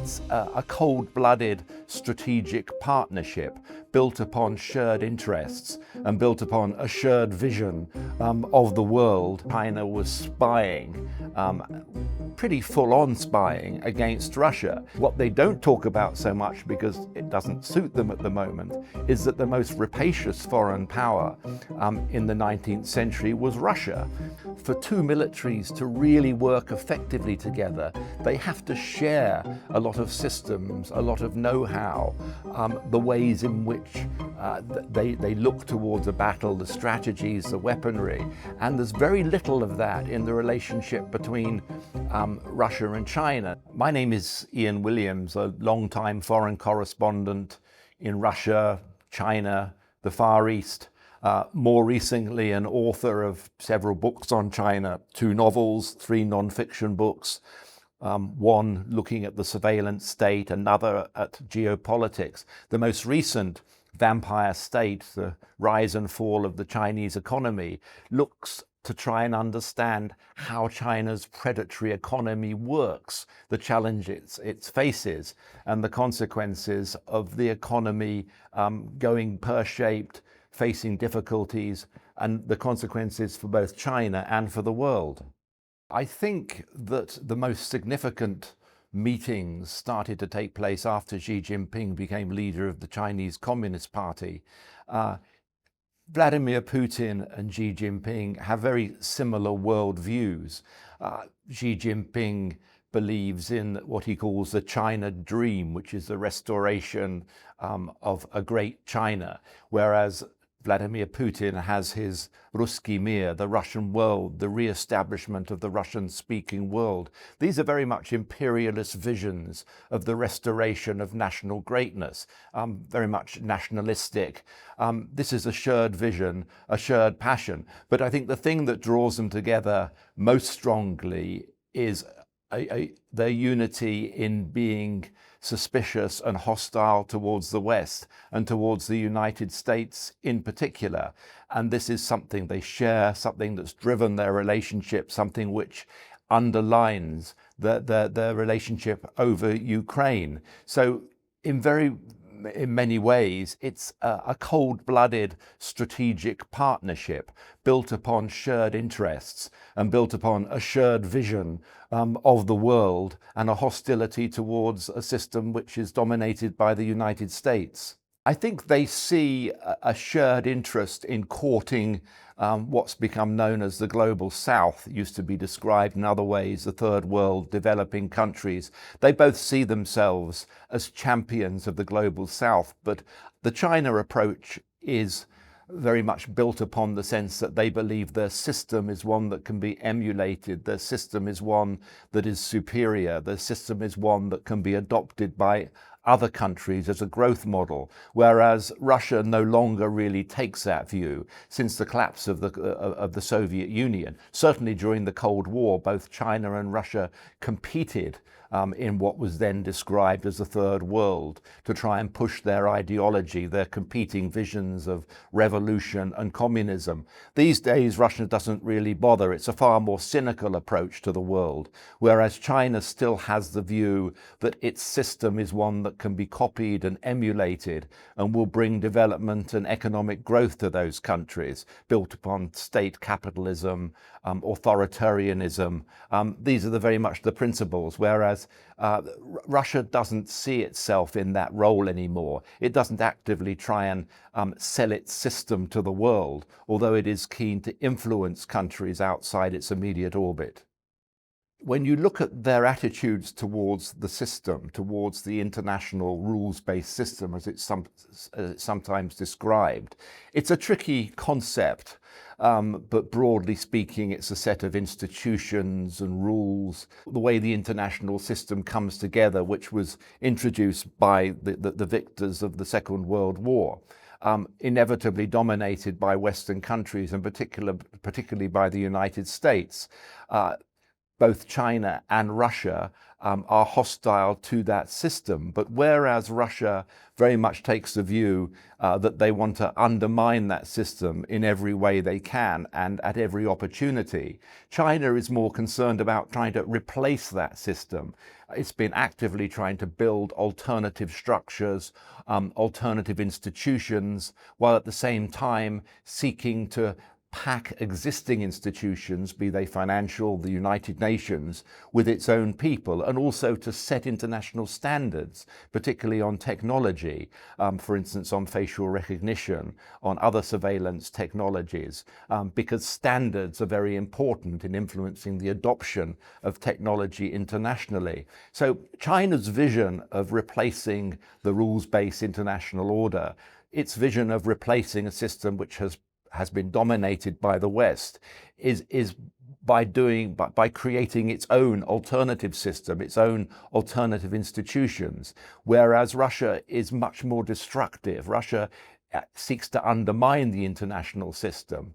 It's a cold-blooded strategic partnership built upon shared interests and built upon a shared vision of the world. China was spying, pretty full-on spying against Russia. What they don't talk about so much, because it doesn't suit them at the moment, is that the most rapacious foreign power in the 19th century was Russia. For two militaries to really work effectively together, they have to share a lot of systems, a lot of know-how, the ways in which they look towards a battle, the strategies, the weaponry. And there's very little of that in the relationship between Russia and China. My name is Ian Williams, a long-time foreign correspondent in Russia, China, the Far East. More recently, an author of several books on China, 2 novels, 3 non-fiction books, one looking at the surveillance state, another at geopolitics. The most recent, Vampire State, the rise and fall of the Chinese economy, looks to try and understand how China's predatory economy works, the challenges it faces, and the consequences of the economy going pear-shaped, facing difficulties, and the consequences for both China and for the world. I think that the most significant meetings started to take place after Xi Jinping became leader of the Chinese Communist Party. Vladimir Putin and Xi Jinping have very similar worldviews. Xi Jinping believes in what he calls the China dream, which is the restoration of a great China, whereas Vladimir Putin has his Ruski Mir, the Russian world, the re-establishment of the Russian-speaking world. These are very much imperialist visions of the restoration of national greatness, very much nationalistic. This is a shared vision, a shared passion. But I think the thing that draws them together most strongly is their unity in being suspicious and hostile towards the West and towards the United States in particular. And this is something they share, something that's driven their relationship, something which underlines their relationship over Ukraine. So in many ways, it's a cold-blooded strategic partnership built upon shared interests and built upon a shared vision of the world and a hostility towards a system which is dominated by the United States. I think they see a shared interest in courting what's become known as the Global South. It used to be described in other ways, the Third World, developing countries. They both see themselves as champions of the Global South, but the China approach is very much built upon the sense that they believe their system is one that can be emulated, their system is one that is superior, their system is one that can be adopted by other countries as a growth model, whereas Russia no longer really takes that view since the collapse of the Soviet Union. Certainly during the Cold War, both China and Russia competed in what was then described as the Third World to try and push their ideology, their competing visions of revolution and communism. These days, Russia doesn't really bother. It's a far more cynical approach to the world, whereas China still has the view that its system is one that can be copied and emulated and will bring development and economic growth to those countries, built upon state capitalism, authoritarianism. These are very much the principles, whereas Russia doesn't see itself in that role anymore. It doesn't actively try and sell its system to the world, although it is keen to influence countries outside its immediate orbit. When you look at their attitudes towards the system, towards the international rules-based system, as it's sometimes described, it's a tricky concept, but broadly speaking, it's a set of institutions and rules, the way the international system comes together, which was introduced by the victors of the Second World War. Inevitably dominated by Western countries, and particularly by the United States. both China and Russia are hostile to that system. But whereas Russia very much takes the view that they want to undermine that system in every way they can and at every opportunity, China is more concerned about trying to replace that system. It's been actively trying to build alternative structures, alternative institutions, while at the same time seeking to pack existing institutions, be they financial, the United Nations, with its own people, and also to set international standards, particularly on technology, for instance, on facial recognition, on other surveillance technologies, because standards are very important in influencing the adoption of technology internationally. So China's vision of replacing the rules-based international order, its vision of replacing a system which has been dominated by the West, is by creating its own alternative system, its own alternative institutions, whereas Russia is much more destructive. Russia seeks to undermine the international system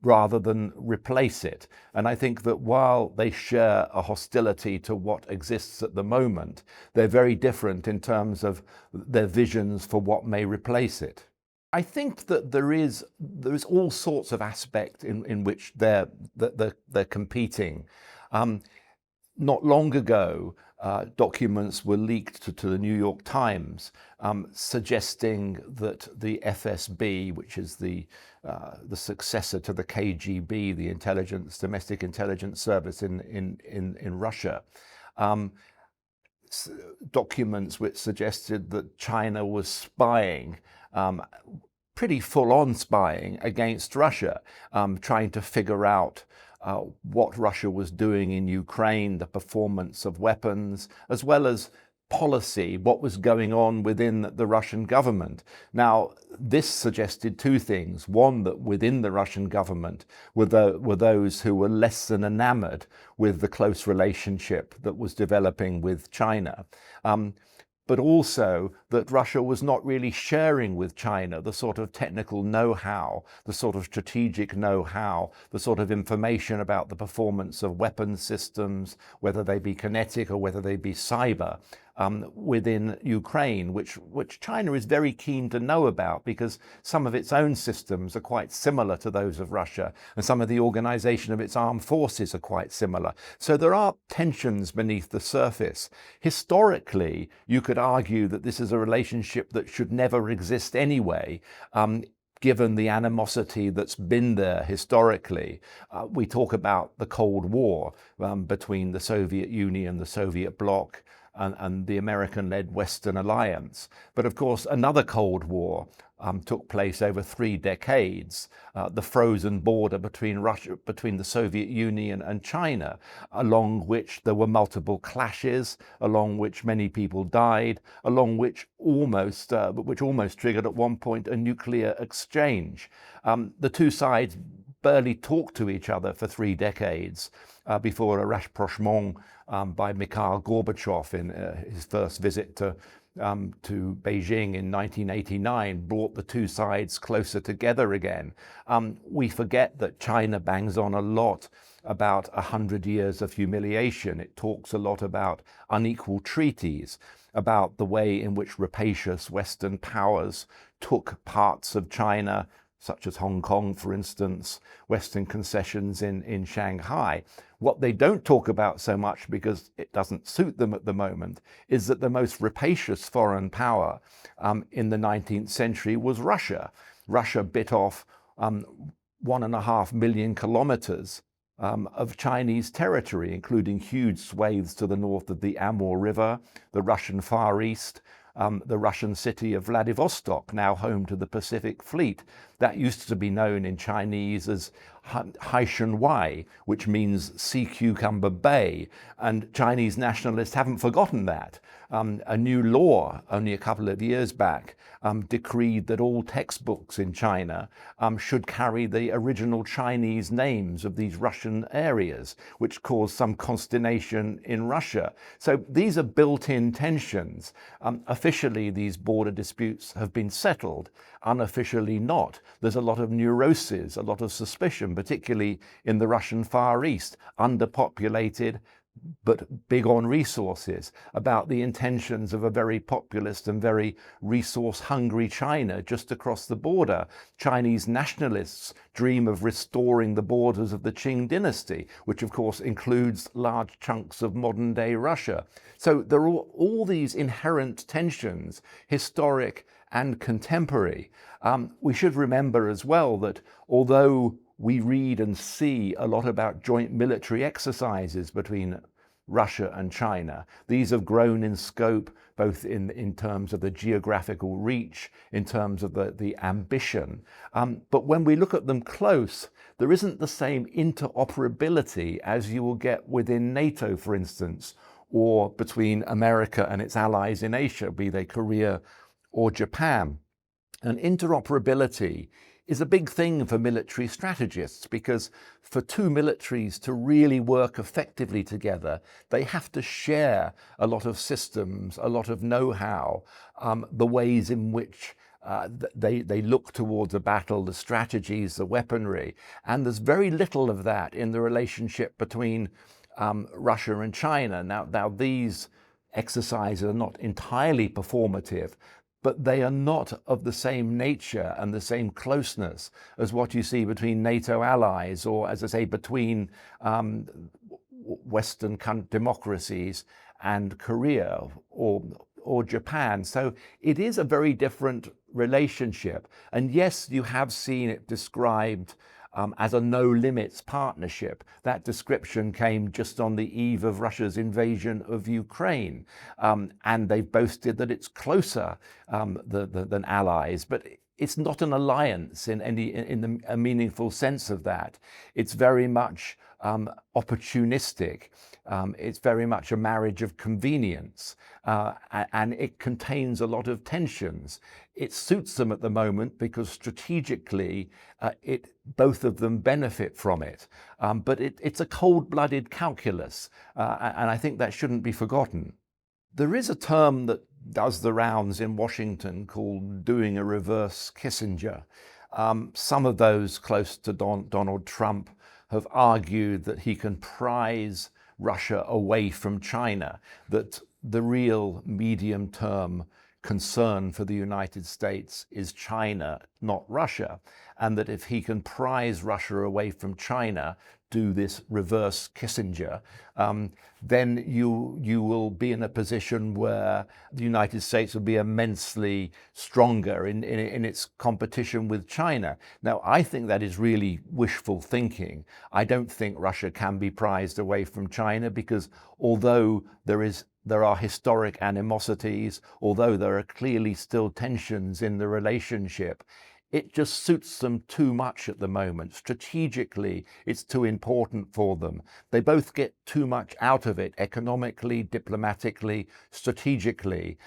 rather than replace it. And I think that while they share a hostility to what exists at the moment, they're very different in terms of their visions for what may replace it. I think that there is all sorts of aspects in which they're competing. Not long ago, documents were leaked to the New York Times, suggesting that the FSB, which is the successor to the KGB, the domestic intelligence service in Russia, documents which suggested that China was spying, pretty full-on spying against Russia, trying to figure out what Russia was doing in Ukraine, the performance of weapons, as well as policy, what was going on within the Russian government. Now, this suggested two things. One, that within the Russian government were those who were less than enamored with the close relationship that was developing with China. But also that Russia was not really sharing with China the sort of technical know-how, the sort of strategic know-how, the sort of information about the performance of weapons systems, whether they be kinetic or whether they be cyber, within Ukraine, which China is very keen to know about because some of its own systems are quite similar to those of Russia, and some of the organization of its armed forces are quite similar. So there are tensions beneath the surface. Historically, you could argue that this is a relationship that should never exist anyway, given the animosity that's been there historically. We talk about the Cold War between the Soviet Union, the Soviet bloc, and the American-led Western alliance. But of course, another Cold War took place over 3 decades, the frozen border between the Soviet Union and China, along which there were multiple clashes, along which many people died, along which almost triggered at one point a nuclear exchange. The two sides barely talked to each other for 3 decades before a rapprochement by Mikhail Gorbachev in his first visit to Beijing in 1989 brought the two sides closer together again. We forget that China bangs on a lot about 100 years of humiliation. It talks a lot about unequal treaties, about the way in which rapacious Western powers took parts of China, such as Hong Kong, for instance, Western concessions in Shanghai. What they don't talk about so much, because it doesn't suit them at the moment, is that the most rapacious foreign power in the 19th century was Russia. Russia bit off 1.5 million kilometers of Chinese territory, including huge swathes to the north of the Amur River, the Russian Far East, the Russian city of Vladivostok, now home to the Pacific Fleet. That used to be known in Chinese as Haishan Wai, which means Sea Cucumber Bay, and Chinese nationalists haven't forgotten that. A new law only a couple of years back decreed that all textbooks in China should carry the original Chinese names of these Russian areas, which caused some consternation in Russia. So these are built-in tensions. Officially, these border disputes have been settled, unofficially not. there's a lot of neuroses, a lot of suspicion, particularly in the Russian Far East, underpopulated, but big on resources, about the intentions of a very populist and very resource-hungry China just across the border. Chinese nationalists dream of restoring the borders of the Qing dynasty, which of course includes large chunks of modern-day Russia. So there are all these inherent tensions, historic and contemporary. We should remember as well that although we read and see a lot about joint military exercises between Russia and China, these have grown in scope, both in terms of the geographical reach, in terms of the ambition. But when we look at them close, there isn't the same interoperability as you will get within NATO, for instance, or between America and its allies in Asia, be they Korea or Japan. And interoperability is a big thing for military strategists, because for two militaries to really work effectively together, they have to share a lot of systems, a lot of know-how, the ways in which they look towards a battle, the strategies, the weaponry. And there's very little of that in the relationship between Russia and China. Now these exercises are not entirely performative, but they are not of the same nature and the same closeness as what you see between NATO allies, or, as I say, between Western democracies and Korea or Japan. So it is a very different relationship. And yes, you have seen it described as a no-limits partnership. That description came just on the eve of Russia's invasion of Ukraine, and they've boasted that it's closer than allies, but it's not an alliance in a meaningful sense of that. It's very much opportunistic. It's very much a marriage of convenience, and it contains a lot of tensions. It suits them at the moment because strategically both of them benefit from it. But it's a cold-blooded calculus, and I think that shouldn't be forgotten. There is a term that does the rounds in Washington called doing a reverse Kissinger. Some of those close to Donald Trump have argued that he can prize Russia away from China, that the real medium-term concern for the United States is China, not Russia, and that if he can prize Russia away from China, do this reverse Kissinger, then you will be in a position where the United States will be immensely stronger in its competition with China. Now, I think that is really wishful thinking. I don't think Russia can be prized away from China, because although there are historic animosities, although there are clearly still tensions in the relationship, it just suits them too much at the moment. Strategically, it's too important for them. They both get too much out of it, economically, diplomatically, strategically,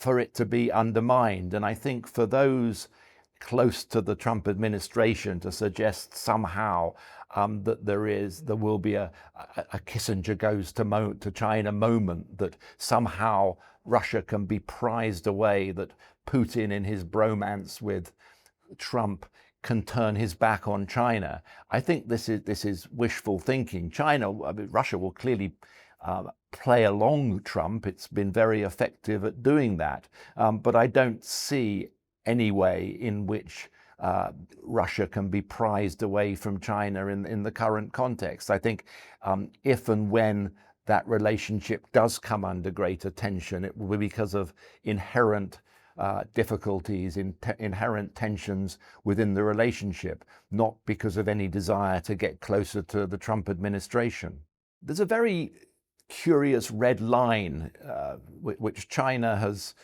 for it to be undermined. And I think for those close to the Trump administration to suggest somehow that there will be a Kissinger goes to China moment, that somehow Russia can be prized away, that Putin in his bromance with Trump can turn his back on China. I think this is wishful thinking. Russia will clearly play along Trump. It's been very effective at doing that. But I don't see any way in which Russia can be prized away from China in the current context. I think if and when that relationship does come under greater tension, it will be because of inherent difficulties, inherent tensions within the relationship, not because of any desire to get closer to the Trump administration. There's a very curious red line which China has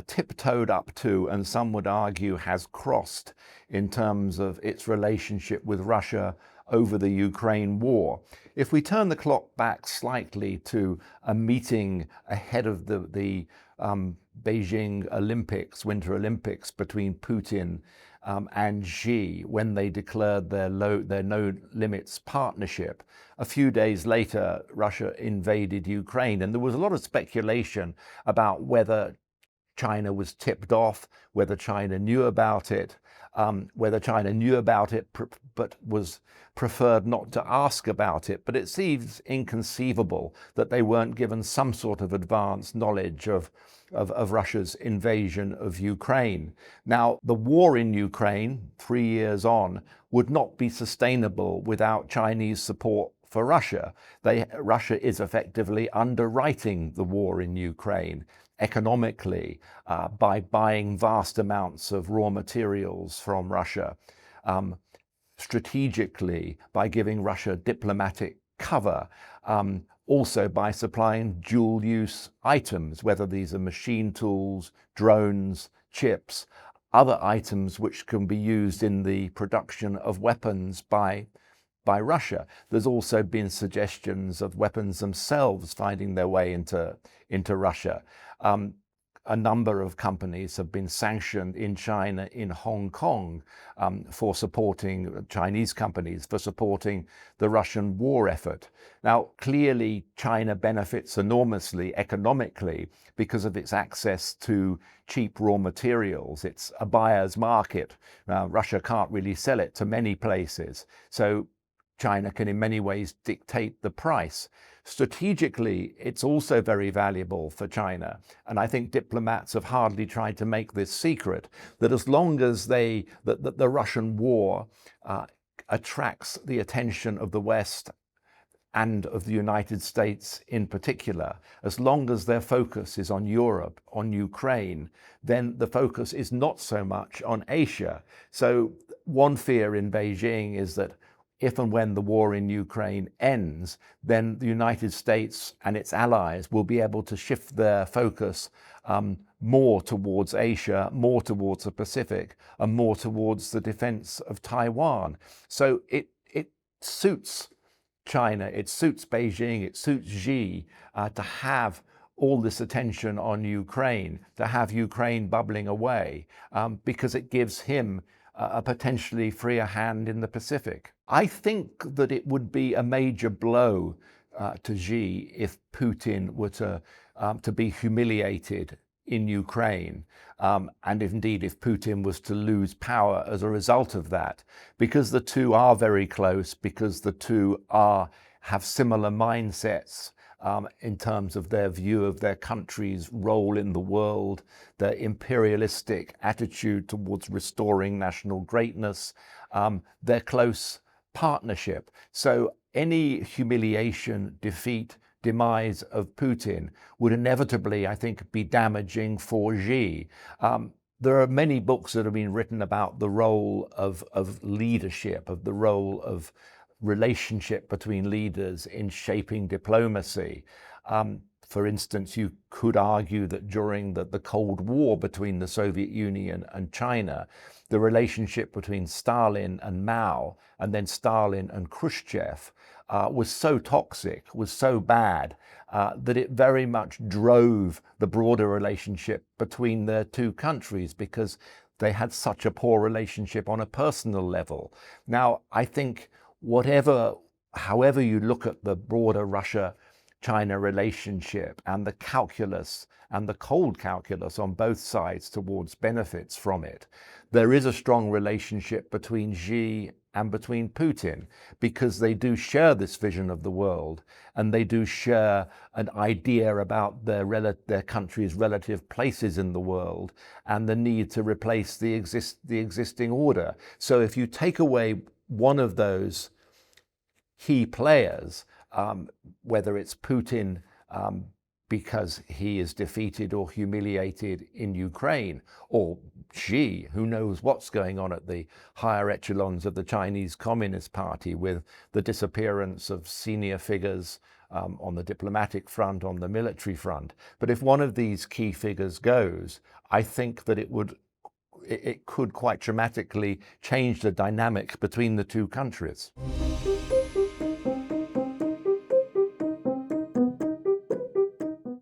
tiptoed up to, and some would argue has crossed, in terms of its relationship with Russia over the Ukraine war. If we turn the clock back slightly to a meeting ahead of the Beijing Olympics, Winter Olympics, between Putin and Xi, when they declared their no limits partnership. A few days later, Russia invaded Ukraine, and there was a lot of speculation about whether China was tipped off, whether China knew about it. whether China knew about it but was preferred not to ask about it. But it seems inconceivable that they weren't given some sort of advanced knowledge of Russia's invasion of Ukraine. Now, the war in Ukraine, 3 years on, would not be sustainable without Chinese support for Russia. Russia is effectively underwriting the war in Ukraine economically by buying vast amounts of raw materials from Russia, strategically by giving Russia diplomatic cover, also by supplying dual-use items, whether these are machine tools, drones, chips, other items which can be used in the production of weapons by Russia. There's also been suggestions of weapons themselves finding their way into Russia. A number of companies have been sanctioned in China, in Hong Kong, for supporting Chinese companies, for supporting the Russian war effort. Now, clearly, China benefits enormously economically because of its access to cheap raw materials. It's a buyer's market. Russia can't really sell it to many places. So China can in many ways dictate the price. Strategically, it's also very valuable for China. And I think diplomats have hardly tried to make this secret, that as long as the Russian war attracts the attention of the West and of the United States in particular, as long as their focus is on Europe, on Ukraine, then the focus is not so much on Asia. So one fear in Beijing is that if and when the war in Ukraine ends, then the United States and its allies will be able to shift their focus more towards Asia, more towards the Pacific, and more towards the defense of Taiwan. So it suits China, it suits Beijing, it suits Xi to have all this attention on Ukraine, to have Ukraine bubbling away, because it gives him a potentially freer hand in the Pacific. I think that it would be a major blow to Xi if Putin were to be humiliated in Ukraine, and indeed if Putin was to lose power as a result of that, because the two are very close, because the two have similar mindsets in terms of their view of their country's role in the world, their imperialistic attitude towards restoring national greatness, their close partnership. So any humiliation, defeat, demise of Putin would inevitably, I think, be damaging for Xi. There are many books that have been written about the role of leadership, of the role of relationship between leaders in shaping diplomacy. For instance, you could argue that during the Cold War between the Soviet Union and China, the relationship between Stalin and Mao, and then Stalin and Khrushchev, was so toxic, was so bad, that it very much drove the broader relationship between their two countries, because they had such a poor relationship on a personal level. Now, I think however you look at the broader Russia-China relationship and the calculus and the cold calculus on both sides towards benefits from it, there is a strong relationship between Xi and between Putin, because they do share this vision of the world, and they do share an idea about their country's relative places in the world and the need to replace the existing order. So if you take away one of those key players, whether it's Putin because he is defeated or humiliated in Ukraine, or Xi, who knows what's going on at the higher echelons of the Chinese Communist Party with the disappearance of senior figures on the diplomatic front, on the military front. But if one of these key figures goes, I think that it could quite dramatically change the dynamic between the two countries.